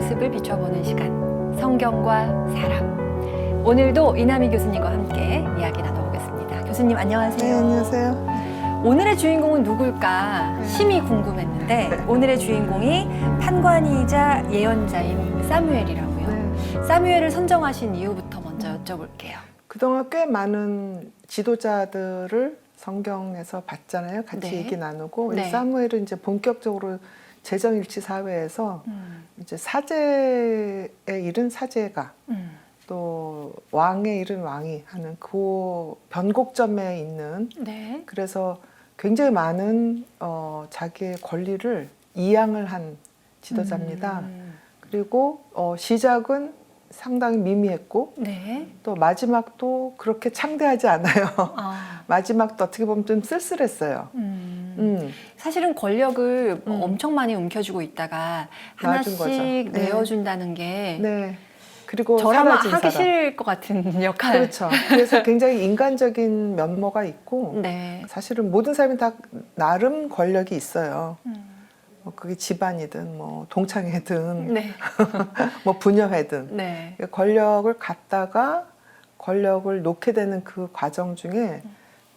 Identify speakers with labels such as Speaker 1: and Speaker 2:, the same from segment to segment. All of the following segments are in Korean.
Speaker 1: 모습을 비춰보는 시간, 성경과 사람. 오늘도 이남희 교수님과 함께 이야기 나눠보겠습니다. 교수님 안녕하세요.
Speaker 2: 네, 안녕하세요.
Speaker 1: 오늘의 주인공은 누굴까 심히 궁금했는데 오늘의 주인공이 판관이자 예언자인 사무엘이라고요.
Speaker 2: 네.
Speaker 1: 사무엘을 선정하신 이유부터 먼저 여쭤볼게요.
Speaker 2: 그동안 꽤 많은 지도자들을 성경에서 봤잖아요. 같이
Speaker 1: 네.
Speaker 2: 얘기 나누고
Speaker 1: 네.
Speaker 2: 이 사무엘은 이제 본격적으로 재정일치 사회에서 이제 사제에 이른 사제가 또 왕에 이른 왕이 하는 그 변곡점에 있는
Speaker 1: 네.
Speaker 2: 그래서 굉장히 많은 자기의 권리를 이양을 한 지도자입니다. 그리고 시작은 상당히 미미했고
Speaker 1: 네.
Speaker 2: 또 마지막도 그렇게 창대하지 않아요.
Speaker 1: 아.
Speaker 2: 마지막도 어떻게 보면 좀 쓸쓸했어요.
Speaker 1: 사실은 권력을 엄청 많이 움켜쥐고 있다가
Speaker 2: 놔준
Speaker 1: 하나씩
Speaker 2: 거죠. 네.
Speaker 1: 내어준다는 게
Speaker 2: 네. 그리고
Speaker 1: 저라면
Speaker 2: 사라진
Speaker 1: 하기
Speaker 2: 사람.
Speaker 1: 싫을 것 같은 역할.
Speaker 2: 그렇죠. 그래서 굉장히 인간적인 면모가 있고
Speaker 1: 네.
Speaker 2: 사실은 모든 사람이 다 나름 권력이 있어요. 뭐 그게 집안이든 뭐 동창회든
Speaker 1: 네.
Speaker 2: 뭐 부녀회든
Speaker 1: 네.
Speaker 2: 권력을 갖다가 권력을 놓게 되는 그 과정 중에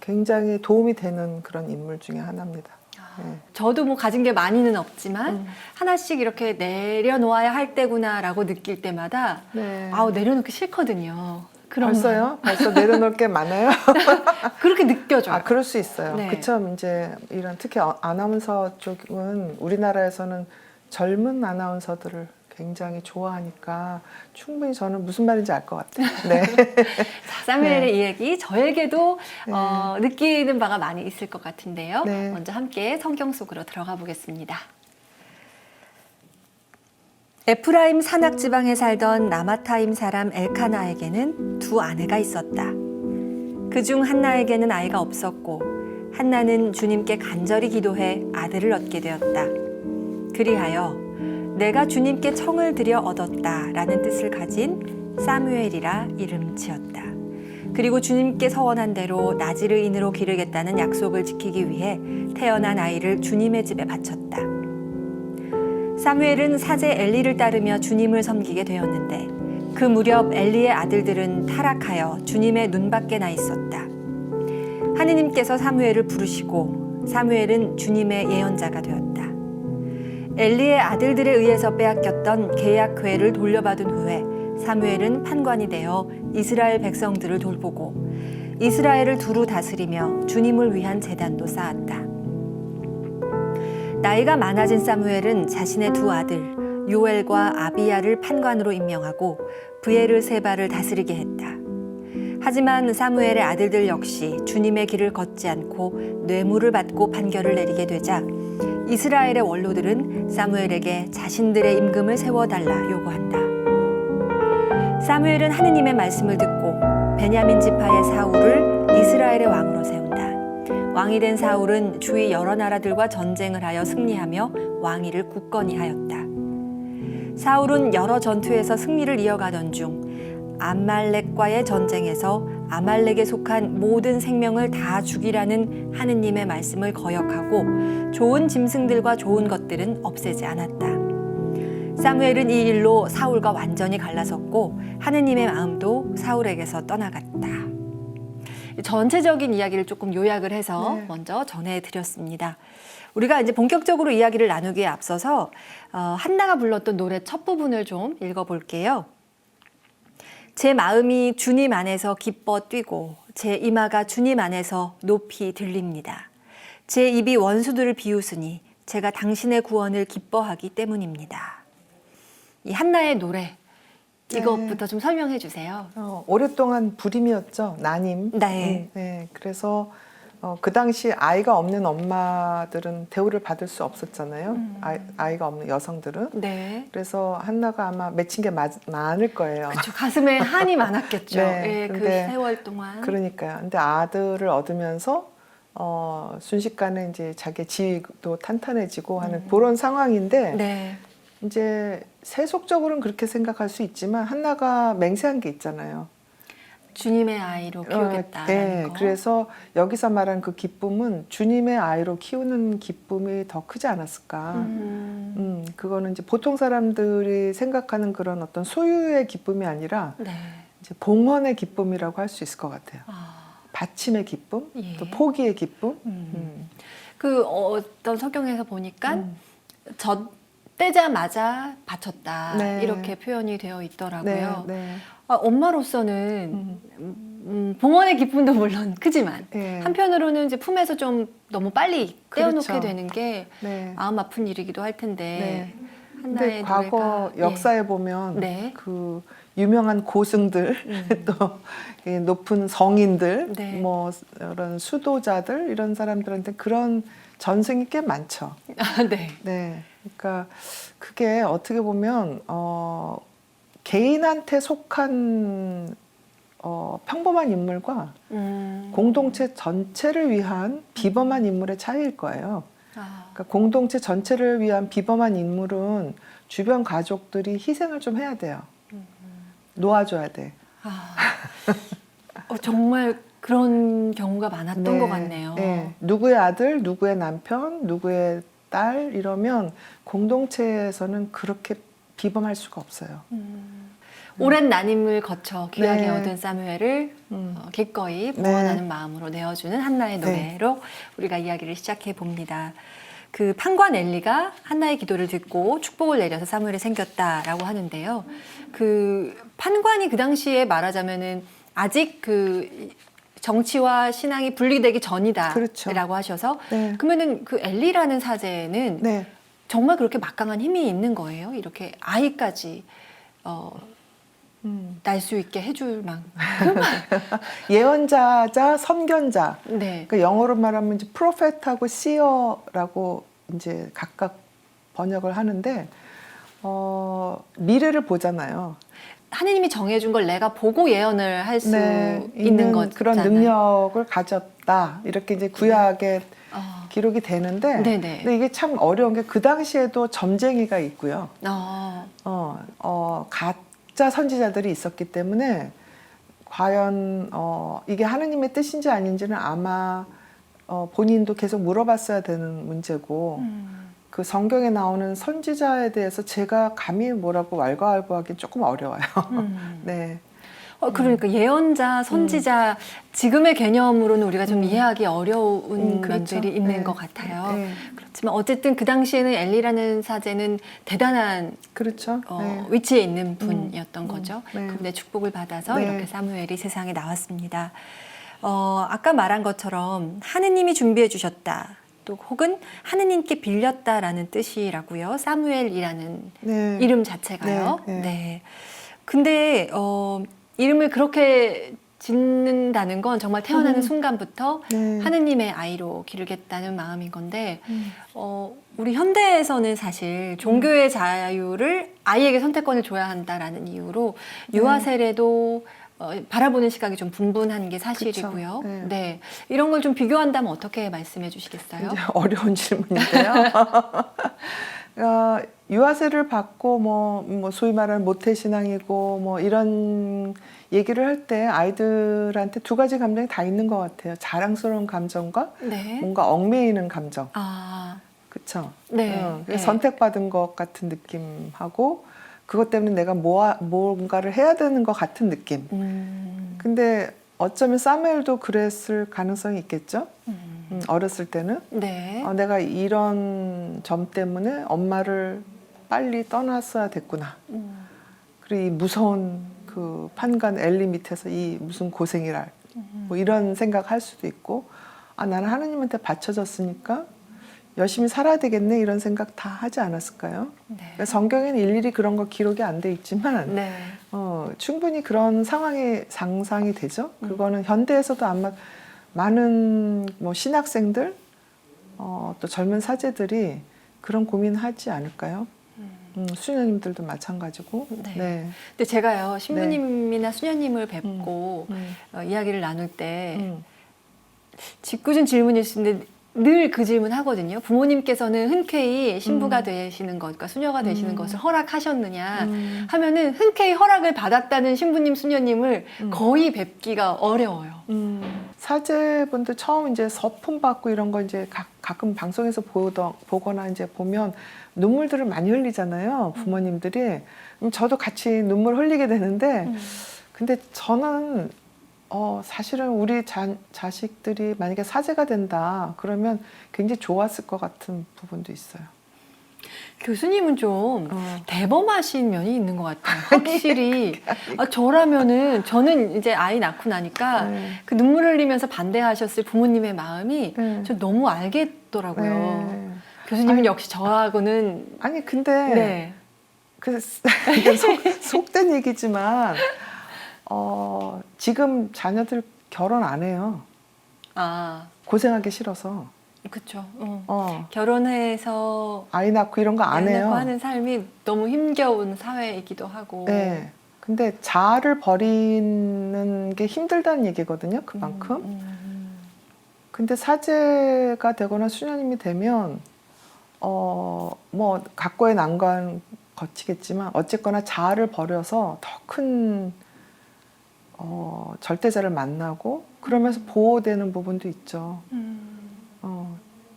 Speaker 2: 굉장히 도움이 되는 그런 인물 중에 하나입니다. 네.
Speaker 1: 저도 뭐 가진 게 많이는 없지만 하나씩 이렇게 내려놓아야 할 때구나라고 느낄 때마다
Speaker 2: 네.
Speaker 1: 아우 내려놓기 싫거든요. 그런
Speaker 2: 벌써요? 벌써 내려놓을 게 많아요?
Speaker 1: 그렇게 느껴져요.
Speaker 2: 아, 그럴 수 있어요.
Speaker 1: 네.
Speaker 2: 그쵸. 이제 이런 특히 아나운서 쪽은 우리나라에서는 젊은 아나운서들을 굉장히 좋아하니까 충분히 저는 무슨 말인지 알 것 같아요. 네.
Speaker 1: 자, 사무엘의
Speaker 2: 네.
Speaker 1: 이야기 저에게도
Speaker 2: 네.
Speaker 1: 느끼는 바가 많이 있을 것 같은데요.
Speaker 2: 네.
Speaker 1: 먼저 함께 성경 속으로 들어가 보겠습니다. 에프라임 산악 지방에 살던 라마타임 사람 엘카나에게는 두 아내가 있었다. 그중 한나에게는 아이가 없었고 한나는 주님께 간절히 기도해 아들을 얻게 되었다. 그리하여 내가 주님께 청을 드려 얻었다라는 뜻을 가진 사무엘이라 이름 지었다. 그리고 주님께 서원한 대로 나지르인으로 기르겠다는 약속을 지키기 위해 태어난 아이를 주님의 집에 바쳤다. 사무엘은 사제 엘리를 따르며 주님을 섬기게 되었는데 그 무렵 엘리의 아들들은 타락하여 주님의 눈밖에 나 있었다. 하느님께서 사무엘을 부르시고 사무엘은 주님의 예언자가 되었다. 엘리의 아들들에 의해서 빼앗겼던 계약궤를 돌려받은 후에 사무엘은 판관이 되어 이스라엘 백성들을 돌보고 이스라엘을 두루 다스리며 주님을 위한 제단도 쌓았다. 나이가 많아진 사무엘은 자신의 두 아들 요엘과 아비야를 판관으로 임명하고 브에르세바를 다스리게 했다. 하지만 사무엘의 아들들 역시 주님의 길을 걷지 않고 뇌물을 받고 판결을 내리게 되자 이스라엘의 원로들은 사무엘에게 자신들의 임금을 세워달라 요구한다. 사무엘은 하느님의 말씀을 듣고 베냐민 지파의 사울을 이스라엘의 왕으로 세운다. 왕이 된 사울은 주위 여러 나라들과 전쟁을 하여 승리하며 왕위를 굳건히 하였다. 사울은 여러 전투에서 승리를 이어가던 중 아말렉과의 전쟁에서 아말렉에 속한 모든 생명을 다 죽이라는 하느님의 말씀을 거역하고 좋은 짐승들과 좋은 것들은 없애지 않았다. 사무엘은 이 일로 사울과 완전히 갈라섰고 하느님의 마음도 사울에게서 떠나갔다. 전체적인 이야기를 조금 요약을 해서 먼저 전해드렸습니다. 우리가 이제 본격적으로 이야기를 나누기에 앞서서 한나가 불렀던 노래 첫 부분을 좀 읽어볼게요. 제 마음이 주님 안에서 기뻐 뛰고 제 이마가 주님 안에서 높이 들립니다. 제 입이 원수들을 비웃으니 제가 당신의 구원을 기뻐하기 때문입니다. 이 한나의 노래 이것부터 좀 설명해 주세요.
Speaker 2: 오랫동안 불임이었죠. 난임.
Speaker 1: 네.
Speaker 2: 네. 그래서 그 당시 아이가 없는 엄마들은 대우를 받을 수 없었잖아요. 아이가 없는 여성들은.
Speaker 1: 네.
Speaker 2: 그래서 한나가 아마 맺힌 게 많을 거예요.
Speaker 1: 그렇죠. 가슴에 한이 많았겠죠.
Speaker 2: 네,
Speaker 1: 예, 그
Speaker 2: 근데
Speaker 1: 세월 동안.
Speaker 2: 그러니까요. 근데 아들을 얻으면서 순식간에 이제 자기 지위도 탄탄해지고 하는 그런 상황인데
Speaker 1: 네.
Speaker 2: 이제 세속적으로는 그렇게 생각할 수 있지만 한나가 맹세한 게 있잖아요.
Speaker 1: 주님의 아이로 키우겠다라는
Speaker 2: 네,
Speaker 1: 거.
Speaker 2: 그래서 여기서 말한 그 기쁨은 주님의 아이로 키우는 기쁨이 더 크지 않았을까. 그거는 이제 보통 사람들이 생각하는 그런 어떤 소유의 기쁨이 아니라
Speaker 1: 네.
Speaker 2: 이제 봉헌의 기쁨이라고 할 수 있을 것 같아요.
Speaker 1: 아,
Speaker 2: 받침의 기쁨,
Speaker 1: 예.
Speaker 2: 또 포기의 기쁨.
Speaker 1: 그 어떤 성경에서 보니까
Speaker 2: 음.
Speaker 1: 젖대자마자 바쳤다
Speaker 2: 네.
Speaker 1: 이렇게 표현이 되어 있더라고요.
Speaker 2: 네.
Speaker 1: 아, 엄마로서는 봉헌의 기쁨도 물론 크지만
Speaker 2: 네.
Speaker 1: 한편으로는 이제 품에서 좀 너무 빨리 떼어놓게
Speaker 2: 그렇죠.
Speaker 1: 되는 게
Speaker 2: 네.
Speaker 1: 마음 아픈 일이기도 할 텐데
Speaker 2: 네.
Speaker 1: 한나의
Speaker 2: 근데 과거
Speaker 1: 노래가
Speaker 2: 역사에 보면
Speaker 1: 네.
Speaker 2: 그 유명한 고승들 또 높은 성인들
Speaker 1: 네.
Speaker 2: 뭐 이런 수도자들 이런 사람들한테 그런 전승이 꽤 많죠.
Speaker 1: 아, 네.
Speaker 2: 네. 그러니까 그게 어떻게 보면 개인한테 속한 평범한 인물과 공동체 전체를 위한 비범한 인물의 차이일 거예요.
Speaker 1: 아,
Speaker 2: 그러니까 공동체 전체를 위한 비범한 인물은 주변 가족들이 희생을 좀 해야 돼요. 놓아줘야 돼.
Speaker 1: 아. 정말 그런 경우가 많았던 것 같네요.
Speaker 2: 네. 누구의 아들, 누구의 남편, 누구의 딸 이러면 공동체에서는 그렇게 비범할 수가 없어요.
Speaker 1: 오랜 난임을 거쳐 귀하게
Speaker 2: 네.
Speaker 1: 얻은 사무엘을 기꺼이
Speaker 2: 네.
Speaker 1: 봉헌하는 마음으로 내어주는 한나의
Speaker 2: 네.
Speaker 1: 노래로 우리가 이야기를 시작해 봅니다. 그 판관 엘리가 한나의 기도를 듣고 축복을 내려서 사무엘이 생겼다라고 하는데요. 그 판관이 그 당시에 말하자면은 아직 그 정치와 신앙이 분리되기 전이다라고
Speaker 2: 그렇죠.
Speaker 1: 하셔서
Speaker 2: 네.
Speaker 1: 그러면은 그 엘리라는 사제는
Speaker 2: 네.
Speaker 1: 정말 그렇게 막강한 힘이 있는 거예요. 이렇게 아이까지 날 수 있게 해줄 만큼.
Speaker 2: 예언자자 선견자.
Speaker 1: 네.
Speaker 2: 그러니까 영어로 말하면 이제 프로페트하고 시어라고 이제 각각 번역을 하는데 미래를 보잖아요.
Speaker 1: 하느님이 정해준 걸 내가 보고 예언을 할 수
Speaker 2: 네,
Speaker 1: 있는 것
Speaker 2: 그런 능력을 가졌다 이렇게 이제 구약에 기록이 되는데
Speaker 1: 네네.
Speaker 2: 근데 이게 참 어려운 게 그 당시에도 점쟁이가 있고요. 가짜 선지자들이 있었기 때문에 과연 이게 하느님의 뜻인지 아닌지는 아마 본인도 계속 물어봤어야 되는 문제고 그 성경에 나오는 선지자에 대해서 제가 감히 뭐라고 왈가왈부하기 조금 어려워요. 네.
Speaker 1: 그러니까 예언자, 선지자 지금의 개념으로는 우리가 좀 이해하기 어려운
Speaker 2: 그렇죠.
Speaker 1: 면들이 있는
Speaker 2: 네.
Speaker 1: 것 같아요.
Speaker 2: 네.
Speaker 1: 그렇지만 어쨌든 그 당시에는 엘리라는 사제는 대단한
Speaker 2: 그렇죠. 네.
Speaker 1: 위치에 있는 분이었던 거죠.
Speaker 2: 네.
Speaker 1: 그분의 축복을 받아서
Speaker 2: 네.
Speaker 1: 이렇게 사무엘이 세상에 나왔습니다. 아까 말한 것처럼 하느님이 준비해 주셨다. 또 혹은 하느님께 빌렸다라는 뜻이라고요. 사무엘이라는
Speaker 2: 네.
Speaker 1: 이름 자체가요.
Speaker 2: 네.
Speaker 1: 네. 근데 이름을 그렇게 짓는다는 건 정말 태어나는 순간부터
Speaker 2: 네.
Speaker 1: 하느님의 아이로 기르겠다는 마음인 건데 우리 현대에서는 사실 종교의 자유를 아이에게 선택권을 줘야 한다라는 이유로 유아 세례도 바라보는 시각이 좀 분분한 게 사실이고요.
Speaker 2: 그쵸. 네.
Speaker 1: 네. 이런 걸 좀 비교한다면 어떻게 말씀해 주시겠어요?
Speaker 2: 이제 어려운 질문인데요. 유아세를 받고 뭐 소위 말하는 모태신앙이고 뭐 이런 얘기를 할 때 아이들한테 두 가지 감정이 다 있는 것 같아요. 자랑스러운 감정과
Speaker 1: 네.
Speaker 2: 뭔가 얽매이는 감정.
Speaker 1: 아,
Speaker 2: 그렇죠.
Speaker 1: 네. 네.
Speaker 2: 선택받은 것 같은 느낌하고 그것 때문에 내가 뭔가를 해야 되는 것 같은 느낌. 근데 어쩌면 사무엘도 그랬을 가능성이 있겠죠. 어렸을 때는
Speaker 1: 네.
Speaker 2: 내가 이런 점 때문에 엄마를 빨리 떠났어야 됐구나. 그리고 이 무서운 그 판관 엘리 밑에서 이 무슨 고생이랄 뭐 이런 생각할 수도 있고 나는 하느님한테 바쳐졌으니까 열심히 살아야 되겠네 이런 생각 다 하지 않았을까요?
Speaker 1: 네.
Speaker 2: 성경에는 일일이 그런 거 기록이 안 돼 있지만
Speaker 1: 네.
Speaker 2: 충분히 그런 상황이 상상이 되죠. 그거는 현대에서도 아마 많은 뭐 신학생들 또 젊은 사제들이 그런 고민하지 않을까요? 수녀님들도 마찬가지고.
Speaker 1: 네.
Speaker 2: 네.
Speaker 1: 근데 제가요 신부님이나 수녀님을 뵙고 이야기를 나눌 때 짓궂은 질문일 수 있는데 늘 그 질문 하거든요. 부모님께서는 흔쾌히 신부가 되시는 것, 그러니까 수녀가 되시는 것을 허락하셨느냐 하면은 흔쾌히 허락을 받았다는 신부님, 수녀님을 거의 뵙기가 어려워요.
Speaker 2: 사제분들 처음 이제 서품 받고 이런 거 이제 가끔 방송에서 보거나 이제 보면 눈물들을 많이 흘리잖아요. 부모님들이. 저도 같이 눈물 흘리게 되는데, 근데 저는 사실은 우리 자식들이 만약에 사제가 된다 그러면 굉장히 좋았을 것 같은 부분도 있어요.
Speaker 3: 교수님은 좀 대범하신 면이 있는 것 같아요. 확실히. 저라면은, 저는 이제 아이 낳고 나니까
Speaker 2: 네.
Speaker 3: 그 눈물 흘리면서 반대하셨을 부모님의 마음이
Speaker 2: 네.
Speaker 3: 저 너무 알겠더라고요.
Speaker 2: 네.
Speaker 3: 교수님은 역시 저하고는.
Speaker 2: 아니 근데
Speaker 3: 네.
Speaker 2: 이게 속된 얘기지만 지금 자녀들 결혼 안 해요.
Speaker 3: 아,
Speaker 2: 고생하기 싫어서.
Speaker 3: 그쵸. 결혼해서
Speaker 2: 아이 낳고 이런 거 안
Speaker 3: 애
Speaker 2: 해요.
Speaker 3: 낳고 하는 삶이 너무 힘겨운 사회이기도 하고.
Speaker 2: 네. 근데 자아를 버리는 게 힘들다는 얘기거든요. 그만큼. 근데 사제가 되거나 수녀님이 되면 뭐 각고의 난관 거치겠지만 어쨌거나 자아를 버려서 더 큰 절대자를 만나고 그러면서 보호되는 부분도 있죠.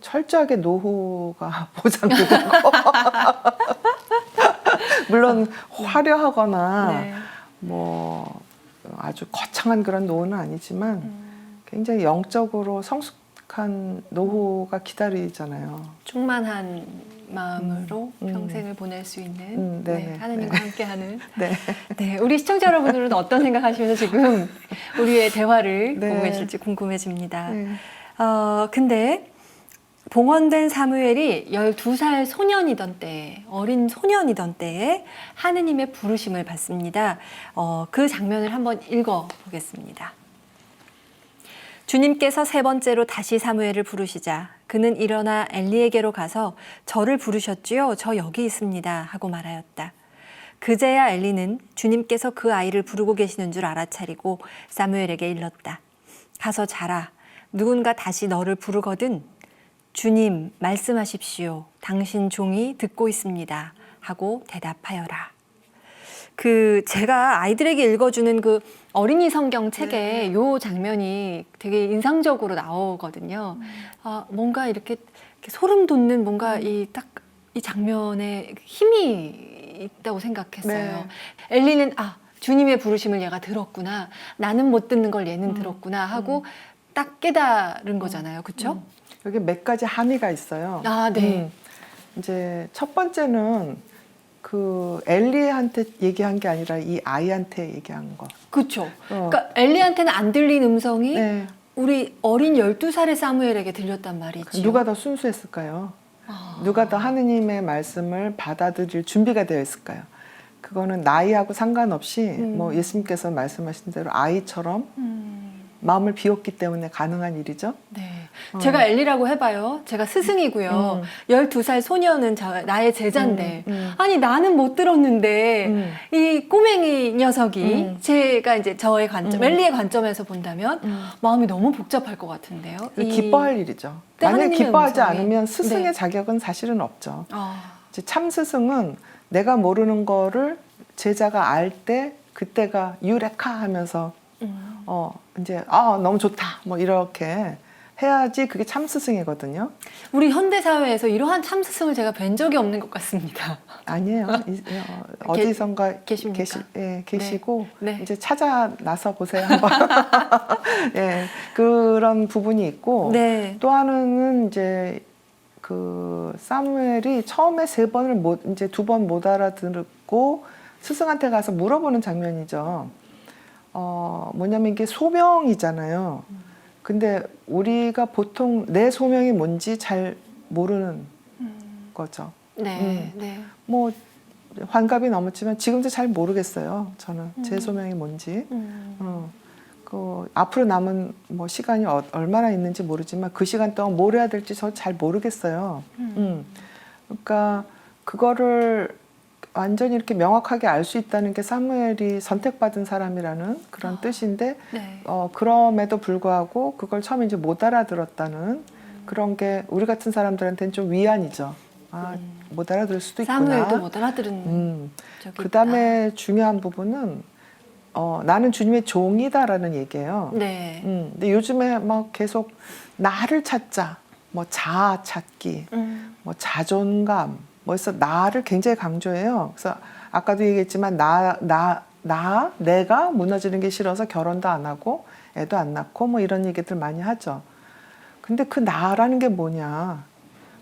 Speaker 2: 철저하게 노후가 보장되고 물론 화려하거나
Speaker 3: 네.
Speaker 2: 뭐 아주 거창한 그런 노후는 아니지만 굉장히 영적으로 성숙한 노후가 기다리잖아요.
Speaker 3: 충만한 마음으로 평생을 보낼 수 있는
Speaker 2: 네.
Speaker 3: 하느님과 함께하는.
Speaker 2: 네.
Speaker 3: 네, 우리 시청자 여러분들은 어떤 생각하시면서 지금 우리의 대화를
Speaker 2: 네.
Speaker 3: 보고 계실지 궁금해집니다.
Speaker 2: 네.
Speaker 3: 근데 봉헌된 사무엘이 12살 소년이던 때, 어린 소년이던 때에 하느님의 부르심을 받습니다. 그 장면을 한번 읽어보겠습니다. 주님께서 세 번째로 다시 사무엘을 부르시자 그는 일어나 엘리에게로 가서 저를 부르셨지요. 저 여기 있습니다. 하고 말하였다. 그제야 엘리는 주님께서 그 아이를 부르고 계시는 줄 알아차리고 사무엘에게 일렀다. 가서 자라. 누군가 다시 너를 부르거든 주님 말씀하십시오. 당신 종이 듣고 있습니다. 하고 대답하여라. 제가 아이들에게 읽어주는 그 어린이 성경 책에 요 장면이 되게 인상적으로 나오거든요. 뭔가 이렇게 소름 돋는 뭔가 이 장면에 힘이 있다고 생각했어요.
Speaker 2: 네.
Speaker 3: 엘리는 주님의 부르심을 얘가 들었구나. 나는 못 듣는 걸 얘는 들었구나 하고 딱 깨달은 거잖아요. 그렇죠?
Speaker 2: 여기 몇 가지 함의가 있어요.
Speaker 3: 네.
Speaker 2: 이제 첫 번째는 그 엘리한테 얘기한 게 아니라 이 아이한테 얘기한 거.
Speaker 3: 그렇죠. 그러니까 엘리한테는 안 들린 음성이
Speaker 2: 네.
Speaker 3: 우리 어린 12살의 사무엘에게 들렸단 말이지.
Speaker 2: 누가 더 순수했을까요? 누가 더 하느님의 말씀을 받아들일 준비가 되어 있을까요? 그거는 나이하고 상관없이 뭐 예수님께서 말씀하신 대로 아이처럼 마음을 비웠기 때문에 가능한 일이죠.
Speaker 3: 네. 제가 엘리라고 해봐요. 제가 스승이고요. 12살 소녀는 나의 제자인데 아니 나는 못 들었는데 이 꼬맹이 녀석이 제가 이제 저의 관점, 엘리의 관점에서 본다면 마음이 너무 복잡할 것 같은데요.
Speaker 2: 기뻐할 일이죠.
Speaker 3: 때
Speaker 2: 만약에
Speaker 3: 하느님의
Speaker 2: 기뻐하지
Speaker 3: 음성이.
Speaker 2: 않으면 스승의
Speaker 3: 네.
Speaker 2: 자격은 사실은 없죠. 이제 참 스승은 내가 모르는 거를 제자가 알 때 그때가 유레카 하면서 이제 너무 좋다 뭐 이렇게 해야지 그게 참 스승이거든요.
Speaker 3: 우리 현대 사회에서 이러한 참 스승을 제가 뵌 적이 없는 것 같습니다.
Speaker 2: 아니에요. 어디선가
Speaker 3: 계십니까?
Speaker 2: 계시고
Speaker 3: 네.
Speaker 2: 이제 찾아 나서 보세요 한번. 예, 그런 부분이 있고
Speaker 3: 네.
Speaker 2: 또 하나는 이제 그 사무엘이 처음에 이제 2번 못 알아듣고 스승한테 가서 물어보는 장면이죠. 뭐냐면 이게 소명이잖아요. 근데 우리가 보통 내 소명이 뭔지 잘 모르는 거죠.
Speaker 3: 네. 네.
Speaker 2: 뭐 환갑이 넘었지만 지금도 잘 모르겠어요. 저는 제 소명이 뭔지. 앞으로 남은 뭐 시간이 얼마나 있는지 모르지만 그 시간 동안 뭘 해야 될지 저 잘 모르겠어요. 그러니까 그거를 완전히 이렇게 명확하게 알 수 있다는 게 사무엘이 선택받은 사람이라는 그런 뜻인데
Speaker 3: 네.
Speaker 2: 그럼에도 불구하고 그걸 처음에 이제 못 알아들었다는 그런 게 우리 같은 사람들한테는 좀 위안이죠. 못 알아들을 수도 있구나.
Speaker 3: 사무엘도 못 알아들은 적이
Speaker 2: 그 다음에 중요한 부분은 나는 주님의 종이다라는 얘기예요.
Speaker 3: 네.
Speaker 2: 근데 요즘에 막 계속 나를 찾자, 뭐 자아 찾기, 뭐 자존감, 뭐 해서 나를 굉장히 강조해요. 그래서 아까도 얘기했지만 내가 무너지는 게 싫어서 결혼도 안 하고 애도 안 낳고 뭐 이런 얘기들 많이 하죠. 근데 그 나라는 게 뭐냐?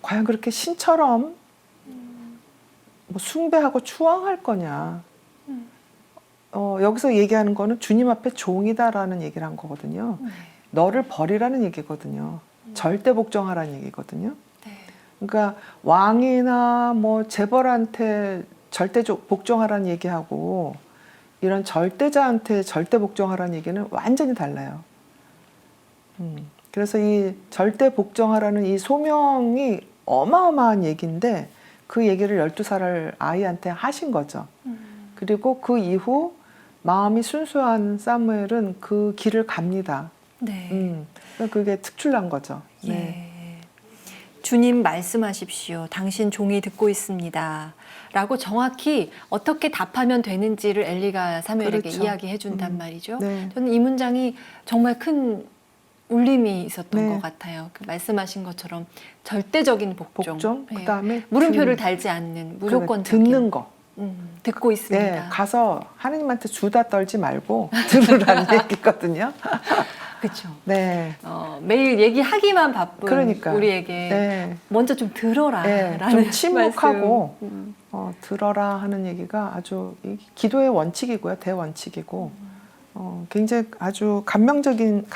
Speaker 2: 과연 그렇게 신처럼 뭐 숭배하고 추앙할 거냐? 여기서 얘기하는 거는 주님 앞에 종이다라는 얘기를 한 거거든요. 너를 버리라는 얘기거든요. 절대 복종하라는 얘기거든요.
Speaker 3: 네.
Speaker 2: 그러니까 왕이나 뭐 재벌한테 절대 복종하라는 얘기하고 이런 절대자한테 절대 복종하라는 얘기는 완전히 달라요. 그래서 이 절대 복종하라는 이 소명이 어마어마한 얘기인데 그 얘기를 12살 아이한테 하신 거죠. 그리고 그 이후 마음이 순수한 사무엘은 그 길을 갑니다.
Speaker 3: 네.
Speaker 2: 그게 특출난 거죠. 네.
Speaker 3: 예. 주님 말씀하십시오. 당신 종이 듣고 있습니다. 라고 정확히 어떻게 답하면 되는지를 엘리가 사무엘에게
Speaker 2: 그렇죠.
Speaker 3: 이야기해 준단 말이죠.
Speaker 2: 네.
Speaker 3: 저는 이 문장이 정말 큰 울림이 있었던
Speaker 2: 네.
Speaker 3: 것 같아요. 그 말씀하신 것처럼 절대적인 복종. 예.
Speaker 2: 그다음에
Speaker 3: 물음표를 달지 않는 무조건
Speaker 2: 듣는 거.
Speaker 3: 듣고 있습니다.
Speaker 2: 네, 가서 하느님한테 주다 떨지 말고 들으라는 얘기거든요.
Speaker 3: 그렇죠.
Speaker 2: 네.
Speaker 3: 매일 얘기하기만 바쁜
Speaker 2: 그러니까.
Speaker 3: 우리에게
Speaker 2: 네.
Speaker 3: 먼저 좀 들어라.
Speaker 2: 네,
Speaker 3: 라는
Speaker 2: 좀 침묵하고
Speaker 3: 말씀.
Speaker 2: 들어라 하는 얘기가 아주 기도의 원칙이고요, 대원칙이고 굉장히 아주 감동적인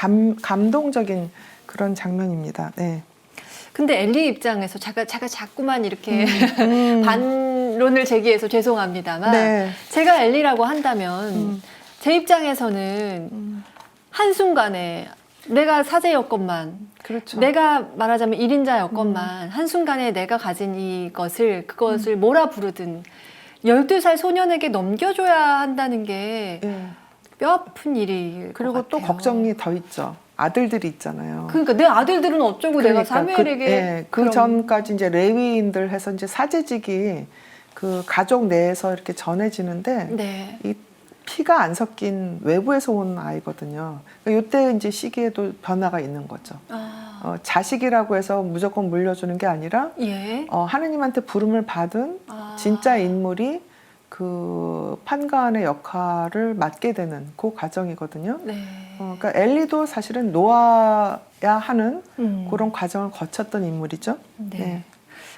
Speaker 2: 그런 장면입니다. 네.
Speaker 3: 근데 엘리 입장에서 제가 자꾸만 이렇게 반론을 제기해서 죄송합니다만
Speaker 2: 네.
Speaker 3: 제가 엘리라고 한다면 제 입장에서는 한순간에 내가 사제였건만
Speaker 2: 그렇죠.
Speaker 3: 내가 말하자면 1인자였건만 한순간에 내가 가진 그것을 뭐라 부르든 12살 소년에게 넘겨줘야 한다는 게
Speaker 2: 예.
Speaker 3: 뼈아픈 일일
Speaker 2: 그리고
Speaker 3: 것
Speaker 2: 또
Speaker 3: 같아요.
Speaker 2: 걱정이 더 있죠. 아들들이 있잖아요.
Speaker 3: 그러니까 내 아들들은 어쩌고 내가 사무엘에게
Speaker 2: 그 전까지 이제 레위인들 해서 이제 사제직이 그 가족 내에서 이렇게 전해지는데
Speaker 3: 네.
Speaker 2: 이 피가 안 섞인 외부에서 온 아이거든요. 그러니까 이때 이제 시기에도 변화가 있는 거죠. 자식이라고 해서 무조건 물려주는 게 아니라
Speaker 3: 예.
Speaker 2: 하느님한테 부름을 받은 진짜 인물이 그 판관의 역할을 맡게 되는 그 과정이거든요.
Speaker 3: 네.
Speaker 2: 그러니까 엘리도 사실은 놓아야 하는 그런 과정을 거쳤던 인물이죠.
Speaker 3: 네.
Speaker 2: 네.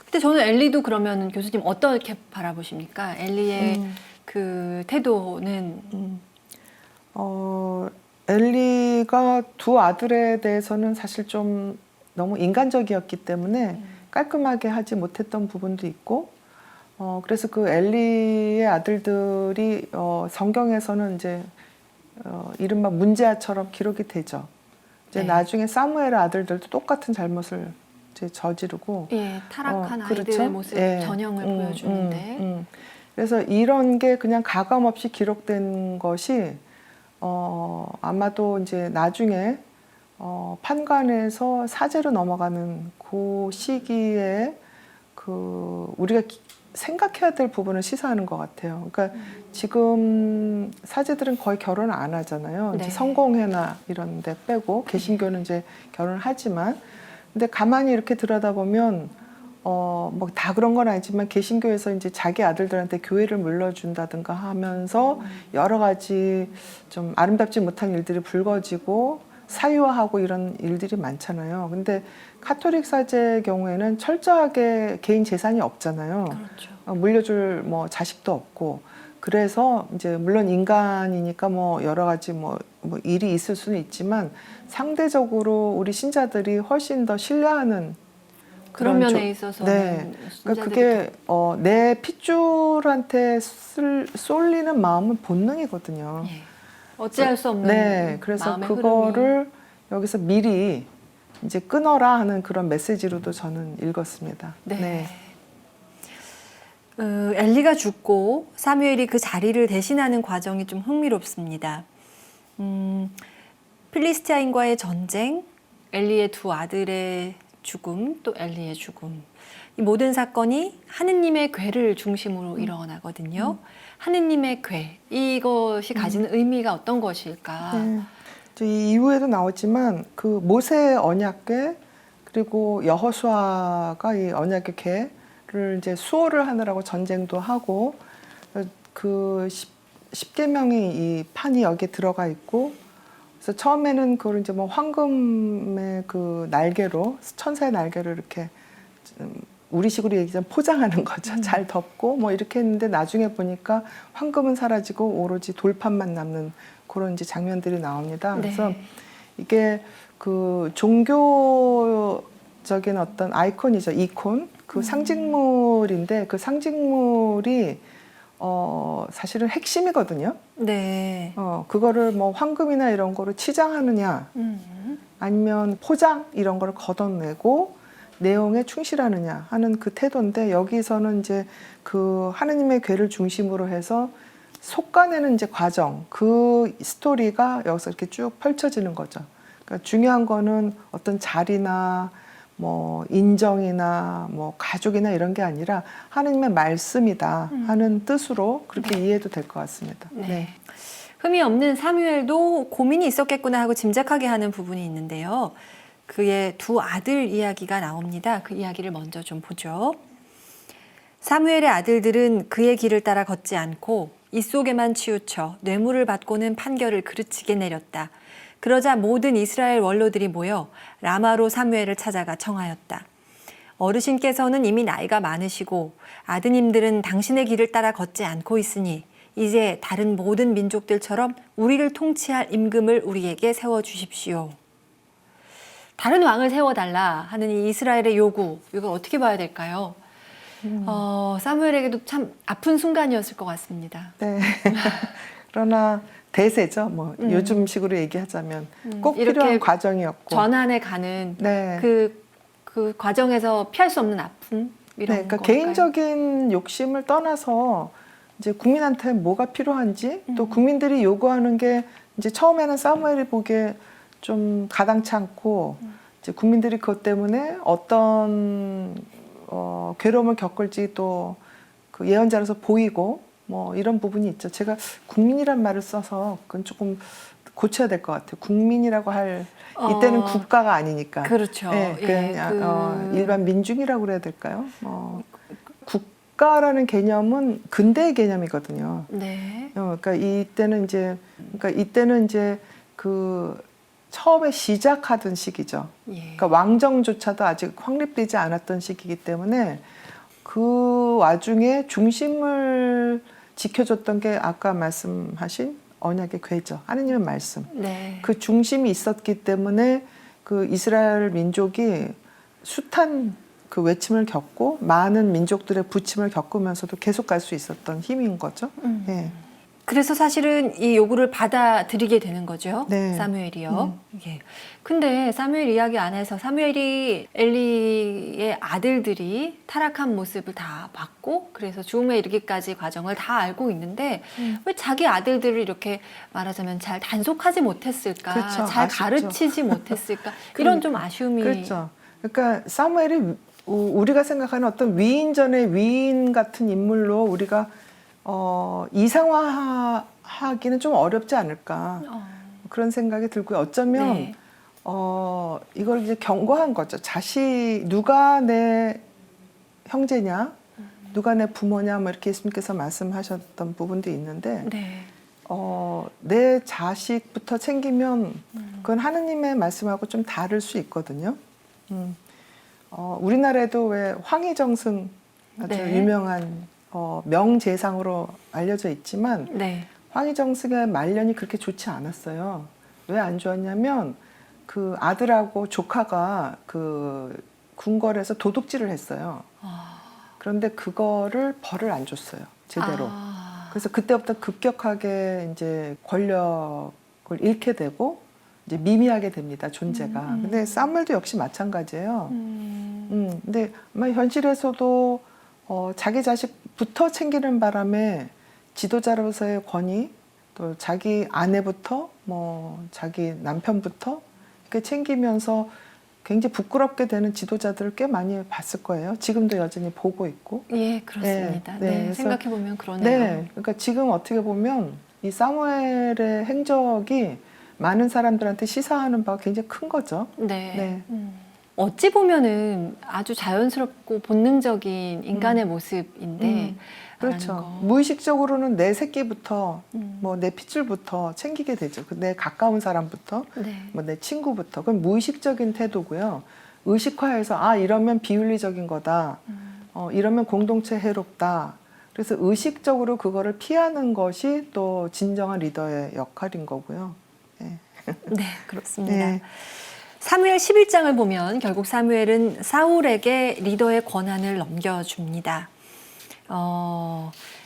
Speaker 3: 근데 저는 엘리도 그러면 교수님 어떻게 바라보십니까? 엘리의 그 태도는
Speaker 2: 엘리가 두 아들에 대해서는 사실 좀 너무 인간적이었기 때문에 깔끔하게 하지 못했던 부분도 있고 그래서 그 엘리의 아들들이 성경에서는 이제 이른바 문제아처럼 기록이 되죠. 이제
Speaker 3: 네.
Speaker 2: 나중에 사무엘의 아들들도 똑같은 잘못을 이제 저지르고
Speaker 3: 예, 타락한 아이들의
Speaker 2: 그렇죠?
Speaker 3: 모습
Speaker 2: 예.
Speaker 3: 전형을 보여주는데
Speaker 2: 그래서 이런 게 그냥 가감 없이 기록된 것이 아마도 이제 나중에 판관에서 사제로 넘어가는 그 시기에 그 우리가 생각해야 될 부분을 시사하는 것 같아요. 그러니까 지금 사제들은 거의 결혼을 안 하잖아요.
Speaker 3: 네.
Speaker 2: 이제 성공회나 이런 데 빼고 개신교는 이제 결혼을 하지만 근데 가만히 이렇게 들여다보면 뭐 다 그런 건 아니지만 개신교에서 이제 자기 아들들한테 교회를 물려준다든가 하면서 여러 가지 좀 아름답지 못한 일들이 불거지고 사유화하고 이런 일들이 많잖아요. 근데 카톨릭 사제의 경우에는 철저하게 개인 재산이 없잖아요.
Speaker 3: 그렇죠.
Speaker 2: 물려줄 뭐 자식도 없고 그래서 이제 물론 인간이니까 뭐 여러 가지 뭐 일이 있을 수는 있지만 상대적으로 우리 신자들이 훨씬 더 신뢰하는
Speaker 3: 그런 면에 있어서는
Speaker 2: 네. 그러니까 그게 내 핏줄한테 쏠리는 마음은 본능이거든요.
Speaker 3: 예. 어찌할 수 없는
Speaker 2: 네, 그래서
Speaker 3: 마음의
Speaker 2: 그거를
Speaker 3: 흐름이.
Speaker 2: 여기서 미리 이제 끊어라 하는 그런 메시지로도 저는 읽었습니다.
Speaker 3: 네. 엘리가 죽고 사무엘이 그 자리를 대신하는 과정이 좀 흥미롭습니다. 필리스티아인과의 전쟁, 엘리의 두 아들의 죽음, 또 엘리의 죽음. 이 모든 사건이 하느님의 궤를 중심으로 일어나거든요. 하느님의 궤, 이것이 가지는 의미가 어떤 것일까?
Speaker 2: 네. 이제 이 이후에도 나오지만 그 모세의 언약궤 그리고 여호수아가 이 언약궤 궤를 이제 수호를 하느라고 전쟁도 하고 그 10계명이 이 판이 여기에 들어가 있고 그래서 처음에는 그걸 이제 뭐 황금의 그 날개로 천사의 날개로 이렇게 우리식으로 얘기하면 포장하는 거죠. 잘 덮고 뭐 이렇게 했는데 나중에 보니까 황금은 사라지고 오로지 돌판만 남는 그런 이제 장면들이 나옵니다. 그래서
Speaker 3: 네.
Speaker 2: 이게 그 종교적인 어떤 아이콘이죠. 이콘. 그 상징물인데 그 상징물이 사실은 핵심이거든요.
Speaker 3: 네.
Speaker 2: 그거를 뭐 황금이나 이런 거로 치장하느냐 아니면 포장 이런 거를 걷어내고 내용에 충실하느냐 하는 그 태도인데 여기서는 이제 그 하느님의 궤를 중심으로 해서 솎아내는 이제 과정 그 스토리가 여기서 이렇게 쭉 펼쳐지는 거죠. 그러니까 중요한 거는 어떤 자리나 뭐 인정이나 뭐 가족이나 이런 게 아니라 하느님의 말씀이다 하는 뜻으로 그렇게 이해해도 될 것 같습니다.
Speaker 3: 네. 흠이 없는 사무엘도 고민이 있었겠구나 하고 짐작하게 하는 부분이 있는데요. 그의 두 아들 이야기가 나옵니다. 그 이야기를 먼저 좀 보죠. 사무엘의 아들들은 그의 길을 따라 걷지 않고 이 속에만 치우쳐 뇌물을 받고는 판결을 그르치게 내렸다. 그러자 모든 이스라엘 원로들이 모여 라마로 사무엘을 찾아가 청하였다. 어르신께서는 이미 나이가 많으시고 아드님들은 당신의 길을 따라 걷지 않고 있으니 이제 다른 모든 민족들처럼 우리를 통치할 임금을 우리에게 세워주십시오. 다른 왕을 세워달라 하는 이 이스라엘의 요구, 이걸 어떻게 봐야 될까요? 사무엘에게도 참 아픈 순간이었을 것 같습니다.
Speaker 2: 네. 그러나 대세죠. 뭐 요즘식으로 얘기하자면 꼭
Speaker 3: 이렇게
Speaker 2: 필요한 과정이었고
Speaker 3: 전환에 가는
Speaker 2: 네.
Speaker 3: 그 과정에서 피할 수 없는 아픔 이런
Speaker 2: 네, 그러니까
Speaker 3: 걸까요?
Speaker 2: 개인적인 욕심을 떠나서 이제 국민한테 뭐가 필요한지 또 국민들이 요구하는 게 이제 처음에는 사무엘이 보기에 좀 가당치 않고 이제 국민들이 그것 때문에 어떤 괴로움을 겪을지 또 그 예언자로서 보이고 뭐 이런 부분이 있죠. 제가 국민이란 말을 써서 그건 조금 고쳐야 될 것 같아요. 국민이라고 할 이때는 국가가 아니니까.
Speaker 3: 그렇죠.
Speaker 2: 네, 그냥
Speaker 3: 그...
Speaker 2: 일반 민중이라고 그래야 될까요? 국가라는 개념은 근대의 개념이거든요.
Speaker 3: 네.
Speaker 2: 그러니까 이때는 이제 그 처음에 시작하던 시기죠.
Speaker 3: 예.
Speaker 2: 그러니까 왕정조차도 아직 확립되지 않았던 시기이기 때문에 그 와중에 중심을 지켜줬던 게 아까 말씀하신 언약의 궤죠. 하느님의 말씀.
Speaker 3: 네.
Speaker 2: 그 중심이 있었기 때문에 그 이스라엘 민족이 숱한 그 외침을 겪고 많은 민족들의 부침을 겪으면서도 계속 갈 수 있었던 힘인 거죠. 예.
Speaker 3: 그래서 사실은 이 요구를 받아들이게 되는 거죠.
Speaker 2: 네.
Speaker 3: 사무엘이요. 예. 근데 사무엘 이야기 안에서 사무엘이 엘리의 아들들이 타락한 모습을 다 봤고 그래서 죽음에 이르기까지 과정을 다 알고 있는데 왜 자기 아들들을 이렇게 말하자면 잘 단속하지 못했을까?
Speaker 2: 그렇죠.
Speaker 3: 잘
Speaker 2: 아쉽죠.
Speaker 3: 가르치지 못했을까? 이런 좀 아쉬움이.
Speaker 2: 그렇죠. 그러니까 사무엘이 우리가 생각하는 어떤 위인전의 위인 같은 인물로 우리가 이상화하기는 좀 어렵지 않을까 그런 생각이 들고요. 어쩌면
Speaker 3: 네.
Speaker 2: 이걸 이제 경고한 거죠. 누가 내 형제냐, 누가 내 부모냐, 뭐 이렇게 예수님께서 말씀하셨던 부분도 있는데
Speaker 3: 네.
Speaker 2: 내 자식부터 챙기면 그건 하느님의 말씀하고 좀 다를 수 있거든요. 우리나라에도 왜 황희정승 아주
Speaker 3: 네.
Speaker 2: 유명한 명재상으로 알려져 있지만
Speaker 3: 네.
Speaker 2: 황희정승의 말년이 그렇게 좋지 않았어요. 왜 안 좋았냐면 그 아들하고 조카가 그 궁궐에서 도둑질을 했어요. 그런데 그거를 벌을 안 줬어요. 제대로. 그래서 그때부터 급격하게 이제 권력을 잃게 되고 이제 미미하게 됩니다. 존재가. 근데 사무엘도 역시 마찬가지예요. 근데 아마 현실에서도 자기 자식부터 챙기는 바람에 지도자로서의 권위, 또 자기 아내부터 뭐 자기 남편부터 이렇게 챙기면서 굉장히 부끄럽게 되는 지도자들을 꽤 많이 봤을 거예요. 지금도 여전히 보고 있고.
Speaker 3: 예, 그렇습니다.
Speaker 2: 네,
Speaker 3: 네,
Speaker 2: 그래서-
Speaker 3: 생각해 보면 그러네요.
Speaker 2: 네, 그러니까 지금 어떻게 보면 이 사무엘의 행적이 많은 사람들한테 시사하는 바가 굉장히 큰 거죠.
Speaker 3: 네.
Speaker 2: 네.
Speaker 3: 어찌 보면은 아주 자연스럽고 본능적인 인간의 모습인데
Speaker 2: 그렇죠.
Speaker 3: 안 하는 거.
Speaker 2: 무의식적으로는 내 새끼부터
Speaker 3: 음.
Speaker 2: 뭐 내 핏줄부터 챙기게 되죠. 내 가까운 사람부터
Speaker 3: 네.
Speaker 2: 뭐 내 친구부터. 그건 무의식적인 태도고요. 의식화해서 아 이러면 비윤리적인 거다. 이러면 공동체 해롭다. 그래서 의식적으로 그거를 피하는 것이 또 진정한 리더의 역할인 거고요. 네.
Speaker 3: 네, 그렇습니다.
Speaker 2: 네.
Speaker 3: 사무엘 11장을 보면 결국 사무엘은 사울에게 리더의 권한을 넘겨줍니다.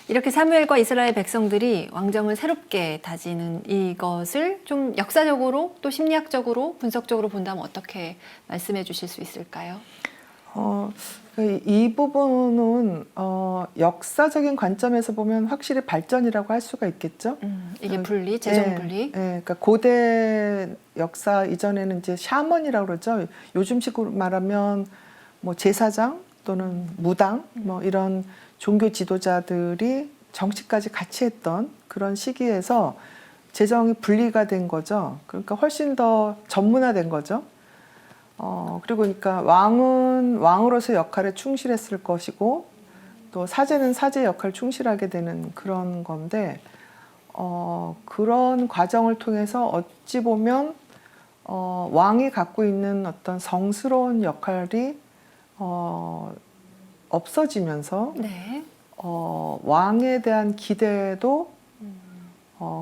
Speaker 3: 이렇게 사무엘과 이스라엘 백성들이 왕정을 새롭게 다지는 이것을 좀 역사적으로 또 심리학적으로 분석적으로 본다면 어떻게 말씀해 주실 수 있을까요?
Speaker 2: 이 부분은 역사적인 관점에서 보면 확실히 발전이라고 할 수가 있겠죠.
Speaker 3: 이게 분리, 재정
Speaker 2: 네,
Speaker 3: 분리.
Speaker 2: 네, 그러니까 고대 역사 이전에는 이제 샤먼이라고 그러죠. 요즘식으로 말하면 뭐 제사장 또는 무당 뭐 이런 종교 지도자들이 정치까지 같이 했던 그런 시기에서 재정이 분리가 된 거죠. 그러니까 훨씬 더 전문화된 거죠. 그리고 그러니까 왕은 왕으로서 역할에 충실했을 것이고 또 사제는 사제 역할을 충실하게 되는 그런 건데 그런 과정을 통해서 어찌 보면 왕이 갖고 있는 어떤 성스러운 역할이 없어지면서
Speaker 3: 네.
Speaker 2: 왕에 대한 기대도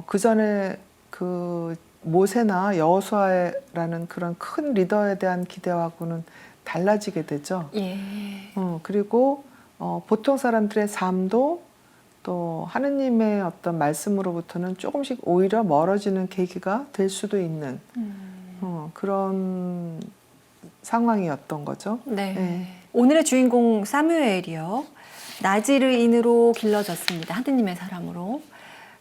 Speaker 2: 그 전에 그 모세나 여호수아라는 그런 큰 리더에 대한 기대하고는 달라지게 되죠.
Speaker 3: 예.
Speaker 2: 그리고 보통 사람들의 삶도 또 하느님의 어떤 말씀으로부터는 조금씩 오히려 멀어지는 계기가 될 수도 있는 그런 상황이었던 거죠.
Speaker 3: 네.
Speaker 2: 네.
Speaker 3: 오늘의 주인공 사무엘이요. 나즈르인으로 길러졌습니다. 하느님의 사람으로.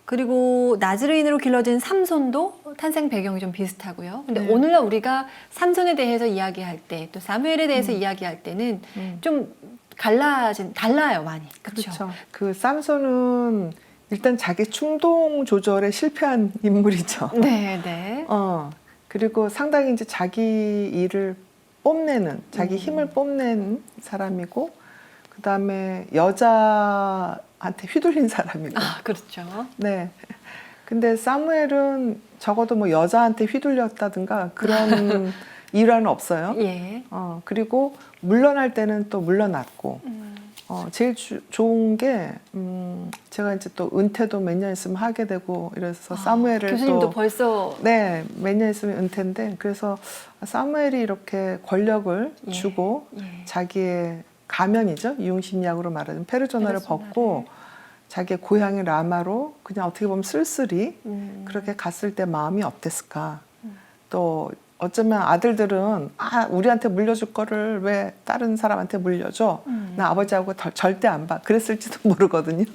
Speaker 3: 그리고 나즈르인으로 길러진 삼손도 탄생 배경이 좀 비슷하고요. 근데
Speaker 2: 네.
Speaker 3: 오늘날 우리가 삼손에 대해서 이야기할 때 또 사무엘에 대해서 이야기할 때는 좀 달라요, 많이.
Speaker 2: 그렇죠. 그 삼손은 일단 자기 충동 조절에 실패한 인물이죠.
Speaker 3: 네, 네.
Speaker 2: 그리고 상당히 이제 자기 일을 뽐내는, 자기 힘을 뽐낸 사람이고, 그 다음에 여자한테 휘둘린 사람이고.
Speaker 3: 아, 그렇죠.
Speaker 2: 네. 근데 사무엘은 적어도 뭐 여자한테 휘둘렸다든가 그런 일화는 없어요.
Speaker 3: 예.
Speaker 2: 그리고 물러날 때는 또 물러났고, 제일 좋은 게, 제가 이제 또 은퇴도 몇 년 있으면 하게 되고, 이래서 사무엘을
Speaker 3: 교수님도
Speaker 2: 또.
Speaker 3: 벌써.
Speaker 2: 네, 몇 년 있으면 은퇴인데, 그래서 사무엘이 이렇게 권력을
Speaker 3: 예.
Speaker 2: 주고,
Speaker 3: 예.
Speaker 2: 자기의 가면이죠. 이용심리학으로 말하는 페르소나를 벗고, 자기의 고향의 라마로 그냥 어떻게 보면 쓸쓸히 그렇게 갔을 때 마음이 어땠을까. 또 어쩌면 아들들은 우리한테 물려줄 거를 왜 다른 사람한테 물려줘. 나 아버지하고 절대 안 봐. 그랬을지도 모르거든요.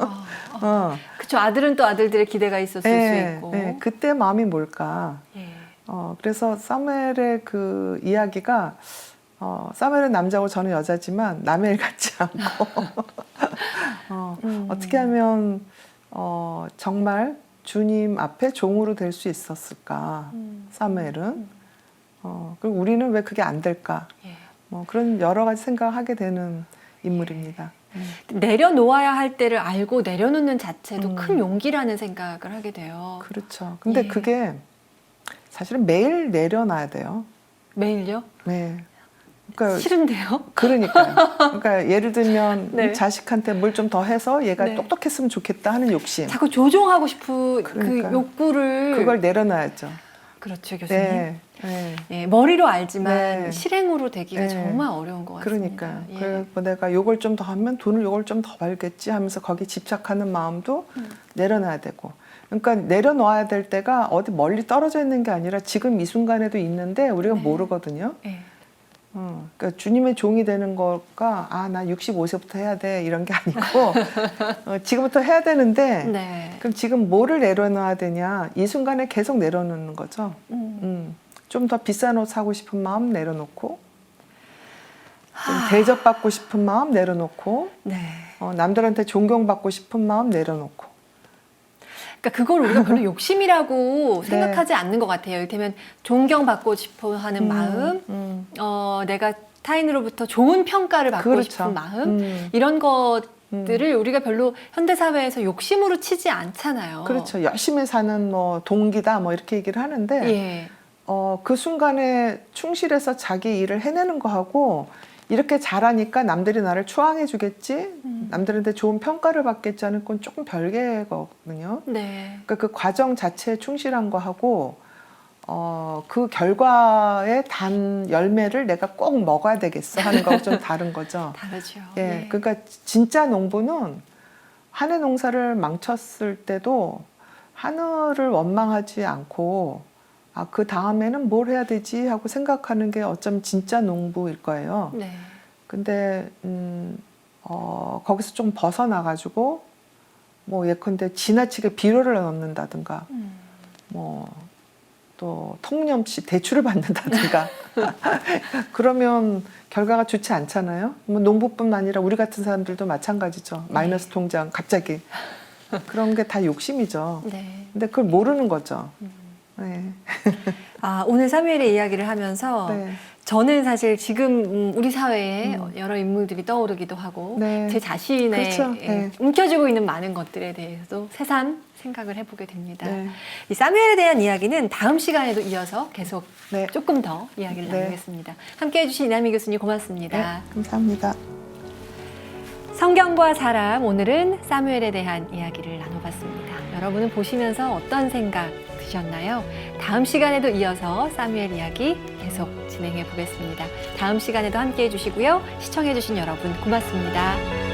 Speaker 3: 그렇죠. 아들은 또 아들들의 기대가 있었을 수 있고.
Speaker 2: 네, 그때 마음이 뭘까.
Speaker 3: 예.
Speaker 2: 그래서 사무엘의 그 이야기가 사무엘은 남자고 저는 여자지만 남의 일 같지 않고 어떻게 하면 정말 주님 앞에 종으로 될 수 있었을까. 사무엘은. 그리고 우리는 왜 그게 안 될까?
Speaker 3: 예.
Speaker 2: 뭐 그런 여러 가지 생각을 하게 되는 인물입니다.
Speaker 3: 내려놓아야 할 때를 알고 내려놓는 자체도 큰 용기라는 생각을 하게 돼요.
Speaker 2: 그렇죠. 근데
Speaker 3: 예.
Speaker 2: 그게 사실은 매일 내려놔야 돼요.
Speaker 3: 매일요?
Speaker 2: 네. 그러니까
Speaker 3: 싫은데요?
Speaker 2: 그러니까요. 그러니까 예를 들면
Speaker 3: 네.
Speaker 2: 이 자식한테 뭘 좀 더 해서 얘가
Speaker 3: 네.
Speaker 2: 똑똑했으면 좋겠다 하는 욕심.
Speaker 3: 자꾸 조종하고 싶은
Speaker 2: 그러니까요.
Speaker 3: 그 욕구를.
Speaker 2: 그걸 내려놔야죠.
Speaker 3: 그렇죠, 교수님.
Speaker 2: 네. 네.
Speaker 3: 예, 머리로 알지만
Speaker 2: 네.
Speaker 3: 실행으로 되기가
Speaker 2: 네.
Speaker 3: 정말 어려운 것 같습니다.
Speaker 2: 그러니까요.
Speaker 3: 예.
Speaker 2: 그리고 내가 요걸 좀 더 하면 돈을 요걸 좀 더 벌겠지 하면서 거기 집착하는 마음도 내려놔야 되고. 그러니까 내려놓아야 될 때가 어디 멀리 떨어져 있는 게 아니라 지금 이 순간에도 있는데 우리가
Speaker 3: 네.
Speaker 2: 모르거든요.
Speaker 3: 예.
Speaker 2: 그러니까 주님의 종이 되는 거가 나 65세부터 해야 돼 이런 게 아니고 지금부터 해야 되는데
Speaker 3: 네.
Speaker 2: 그럼 지금 뭐를 내려놔야 되냐 이 순간에 계속 내려놓는 거죠. 좀 더 비싼 옷 사고 싶은 마음 내려놓고 좀 대접받고 싶은 마음 내려놓고
Speaker 3: 네.
Speaker 2: 남들한테 존경받고 싶은 마음 내려놓고.
Speaker 3: 그러니까 그걸 우리가 별로 욕심이라고
Speaker 2: 네.
Speaker 3: 생각하지 않는 것 같아요. 이를테면 존경받고 싶어 하는 마음, 내가 타인으로부터 좋은 평가를 받고
Speaker 2: 그렇죠.
Speaker 3: 싶은 마음, 이런 것들을 우리가 별로 현대사회에서 욕심으로 치지 않잖아요.
Speaker 2: 그렇죠. 열심히 사는 뭐 동기다 뭐 이렇게 얘기를 하는데
Speaker 3: 예.
Speaker 2: 그 순간에 충실해서 자기 일을 해내는 거하고 이렇게 잘하니까 남들이 나를 추앙해 주겠지, 남들한테 좋은 평가를 받겠지 하는 건 조금 별개거든요.
Speaker 3: 네.
Speaker 2: 그러니까 그 과정 자체에 충실한 거하고 그 결과의 단 열매를 내가 꼭 먹어야 되겠어 하는 거하고 좀 다른 거죠.
Speaker 3: 다르죠.
Speaker 2: 예,
Speaker 3: 예.
Speaker 2: 그러니까 진짜 농부는 한 해 농사를 망쳤을 때도 하늘을 원망하지 않고 그 다음에는 뭘 해야 되지 하고 생각하는 게 어쩌면 진짜 농부일 거예요.
Speaker 3: 네.
Speaker 2: 근데 거기서 좀 벗어나가지고 뭐 예컨대 지나치게 비료를 넣는다든가 뭐 또 통념없이 대출을 받는다든가 그러면 결과가 좋지 않잖아요. 뭐 농부뿐만 아니라 우리 같은 사람들도 마찬가지죠. 마이너스 통장 갑자기 그런 게 다 욕심이죠.
Speaker 3: 네.
Speaker 2: 근데 그걸 모르는 거죠. 네.
Speaker 3: 오늘 사무엘의 이야기를 하면서
Speaker 2: 네.
Speaker 3: 저는 사실 지금 우리 사회에 여러 인물들이 떠오르기도 하고
Speaker 2: 네.
Speaker 3: 제 자신의
Speaker 2: 그렇죠. 네.
Speaker 3: 움켜쥐고 있는 많은 것들에 대해서도 새삼 생각을 해보게 됩니다.
Speaker 2: 네.
Speaker 3: 이 사무엘에 대한 이야기는 다음 시간에도 이어서 계속
Speaker 2: 네.
Speaker 3: 조금 더 이야기를
Speaker 2: 네.
Speaker 3: 나누겠습니다. 함께해 주신 이남희 교수님 고맙습니다.
Speaker 2: 네, 감사합니다.
Speaker 3: 성경과 사람, 오늘은 사무엘에 대한 이야기를 나눠봤습니다. 여러분은 보시면서 어떤 생각 드셨나요? 다음 시간에도 이어서 사무엘 이야기 계속 진행해 보겠습니다. 다음 시간에도 함께해 주시고요. 시청해 주신 여러분 고맙습니다.